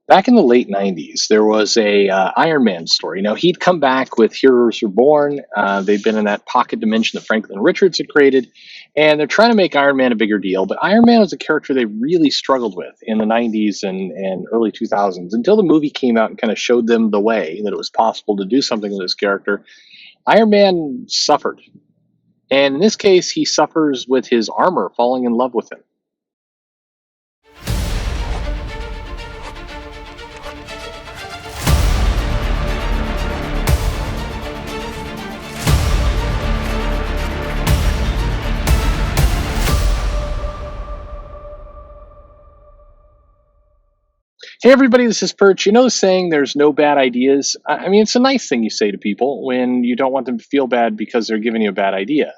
Back in the late '90s, there was a Iron Man story. Now he'd come back with Heroes Reborn. They've been in that pocket dimension that Franklin Richards had created, and they're trying to make Iron Man a bigger deal. But Iron Man was a character they really struggled with in the '90s and early 2000s until the movie came out and kind of showed them the way that it was possible to do something with this character. Iron Man suffered, and in this case, he suffers with his armor falling in love with him. Hey everybody, this is Perch. You know the saying, there's no bad ideas? I mean, it's a nice thing you say to people when you don't want them to feel bad because they're giving you a bad idea.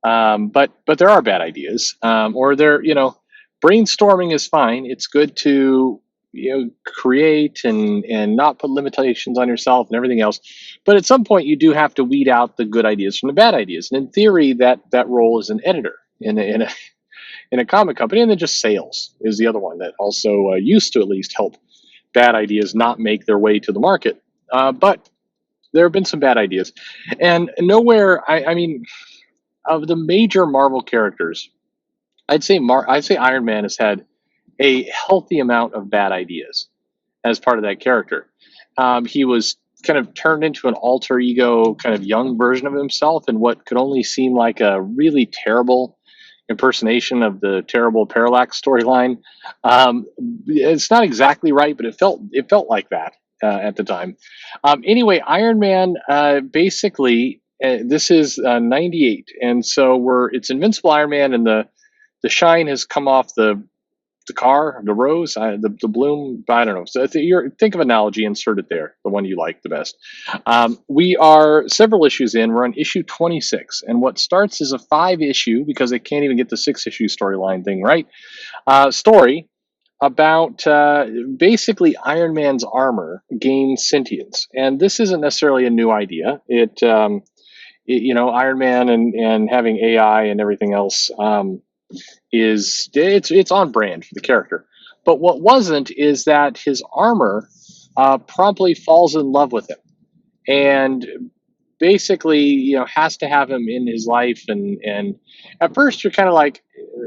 But there are bad ideas, or brainstorming is fine. It's good to create and not put limitations on yourself and everything else. But at some point, you do have to weed out the good ideas from the bad ideas. And in theory, that role is an editor in a comic company, and then just sales is the other one that also used to at least help bad ideas not make their way to the market. But there have been some bad ideas, and nowhere. I mean, of the major Marvel characters, I'd say Iron Man has had a healthy amount of bad ideas as part of that character. He was kind of turned into an alter ego, kind of young version of himself, in what could only seem like a really terrible impersonation of the terrible Parallax storyline. It's not exactly right, but it felt like that at the time. Anyway, Iron Man basically this is '98, and so it's Invincible Iron Man, and the shine has come off the car, the rose, the bloom. I don't know. So think of an analogy, insert it there, the one you like the best. We are several issues in. We're on issue 26, and what starts is a 5 issue, because they can't even get the 6 issue storyline thing right. Story about basically Iron Man's armor gains sentience, and this isn't necessarily a new idea. Iron Man and having AI and everything else. It's on brand for the character. But what wasn't is that his armor promptly falls in love with him, and basically, has to have him in his life. And at first, you're kind of like,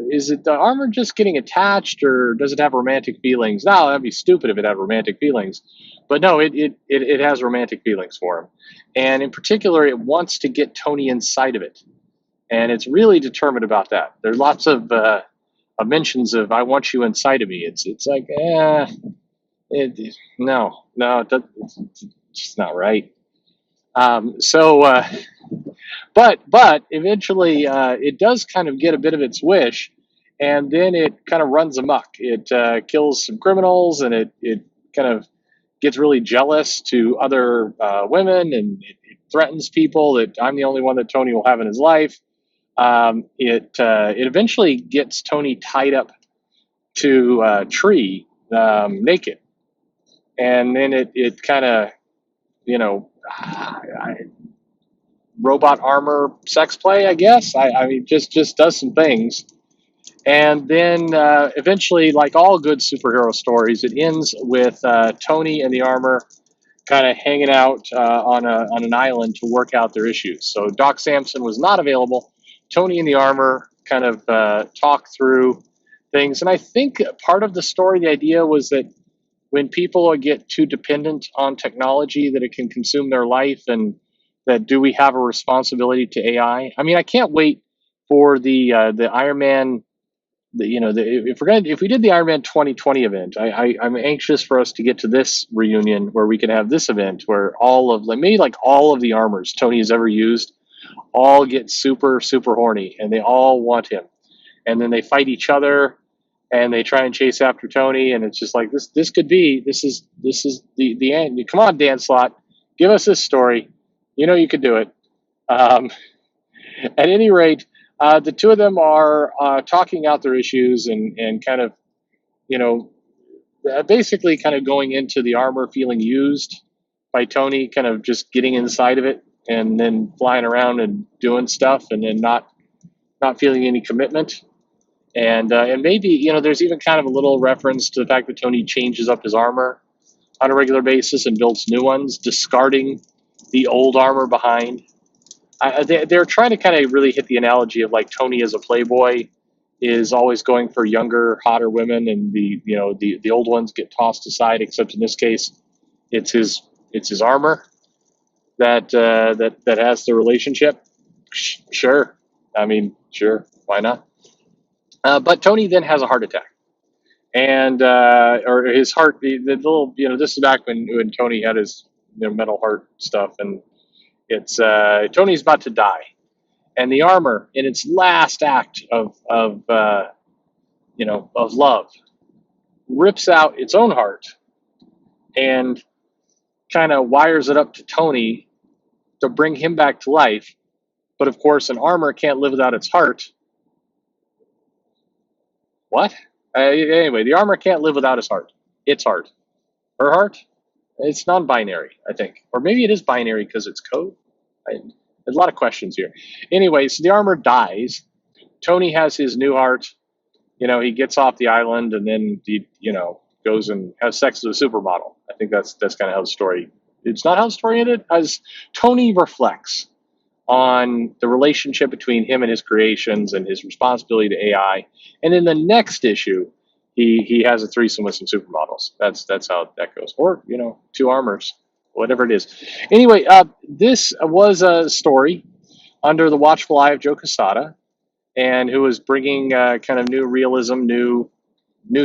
is it the armor just getting attached, or does it have romantic feelings? No, that'd be stupid if it had romantic feelings. But no, it has romantic feelings for him, and in particular, it wants to get Tony inside of it, and it's really determined about that. There's lots of mentions of "I want you inside of me." It's like, no, it's just not right. So, but eventually, it does kind of get a bit of its wish, and then it kind of runs amok. It kills some criminals, and it kind of gets really jealous to other women, and it threatens people that I'm the only one that Tony will have in his life. It eventually gets Tony tied up to a tree, naked, and then it kind of, robot armor sex play, I guess. I mean, just does some things, and then eventually, like all good superhero stories, it ends with Tony and the armor kind of hanging out on an island to work out their issues. So Doc Samson was not available. Tony and the armor kind of talk through things, and I think part of the story, the idea was that when people get too dependent on technology, that it can consume their life, and that do we have a responsibility to AI? I mean, I can't wait for the Iron Man. If we did the Iron Man 2020 event, I'm anxious for us to get to this reunion where we can have this event where maybe like all of the armors Tony has ever used all get super super horny, and they all want him, and then they fight each other, and they try and chase after Tony, and it's just like this is the end. Come on, Dan Slott, give us this story. You know you could do it. Um, at any rate, the two of them are talking out their issues, and kind of, you know basically kind of going into the armor feeling used by Tony, kind of just getting inside of it and then flying around and doing stuff, and then not feeling any commitment. And maybe there's even kind of a little reference to the fact that Tony changes up his armor on a regular basis and builds new ones, discarding the old armor behind. They're trying to kind of really hit the analogy of like Tony as a playboy is always going for younger, hotter women, and the old ones get tossed aside. Except in this case, it's his armor that has the relationship. Sure, I mean, sure, why not? But Tony then has a heart attack, and or his heart, the little, this is back when Tony had his metal heart stuff, and it's Tony's about to die, and the armor in its last act of love rips out its own heart and kind of wires it up to Tony to bring him back to life. But of course, an armor can't live without its heart. What? Anyway, the armor can't live without his heart. Its heart. Her heart? It's non-binary, I think. Or maybe it is binary because it's code. There's a lot of questions here. Anyway, so the armor dies. Tony has his new heart. He gets off the island and then he, goes and has sex with a supermodel. I think that's kind of how the story. It's not how the story ended. As Tony reflects on the relationship between him and his creations and his responsibility to AI, and in the next issue, he has a threesome with some supermodels. That's how that goes. Or two armors, whatever it is. Anyway, this was a story under the watchful eye of Joe Quesada, and who is bringing kind of new realism, new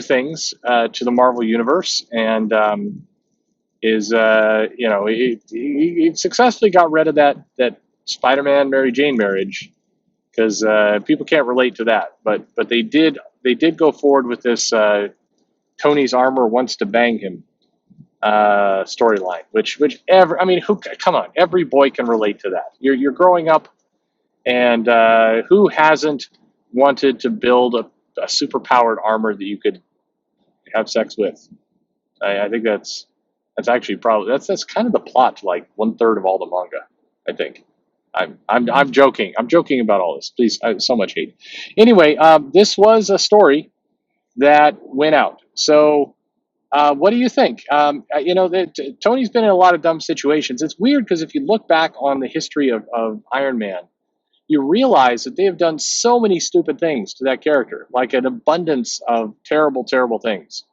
things to the Marvel universe, and he successfully got rid of that Spider-Man Mary Jane marriage, because people can't relate to that, but they did go forward with this Tony's armor wants to bang him storyline, which come on, every boy can relate to that. You're growing up. And who hasn't wanted to build a super-powered armor that you could have sex with? I think that's actually probably that's kind of the plot to like 1/3 of all the manga. I think. I'm joking. I'm joking about all this. Please, so much hate. Anyway, this was a story that went out. So, what do you think? Tony's been in a lot of dumb situations. It's weird because if you look back on the history of Iron Man, you realize that they have done so many stupid things to that character, like an abundance of terrible, terrible things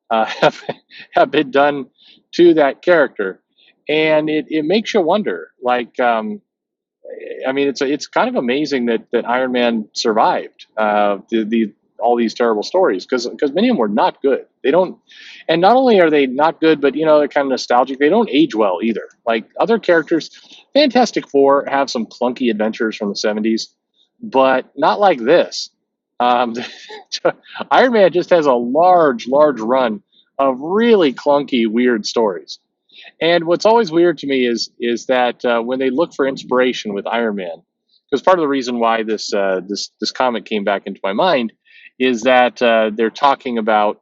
have been done to that character, and it makes you wonder. Like, it's kind of amazing that Iron Man survived all these terrible stories, because many of them were not good. They don't, and not only are they not good, but they're kind of nostalgic. They don't age well either. Like other characters, Fantastic Four have some clunky adventures from the 70s, but not like this. Iron Man just has a large run of really clunky, weird stories. And what's always weird to me is that when they look for inspiration with Iron Man, because part of the reason why this comic came back into my mind is that they're talking about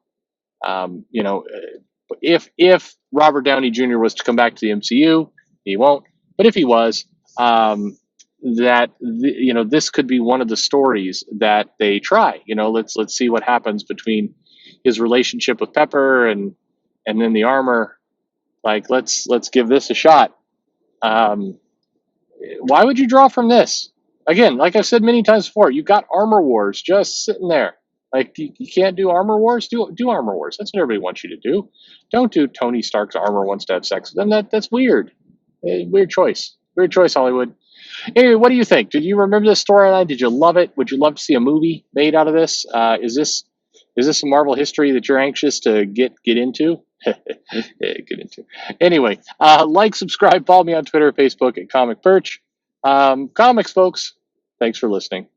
if Robert Downey Jr. was to come back to the MCU, he won't. But if he was, this could be one of the stories that they try. Let's see what happens between his relationship with Pepper and then the armor. Like let's give this a shot. Why would you draw from this? Again, like I've said many times before, you've got Armor Wars just sitting there. Like you can't do Armor Wars. Do Armor Wars. That's what everybody wants you to do. Don't do Tony Stark's armor wants to have sex with them. That's weird. Weird choice. Weird choice, Hollywood. Anyway, what do you think? Did you remember this storyline? Did you love it? Would you love to see a movie made out of this? Is this a Marvel history that you're anxious to get into? Get into. Anyway, like, subscribe, follow me on Twitter, Facebook at Comic Perch. Comics, folks. Thanks for listening.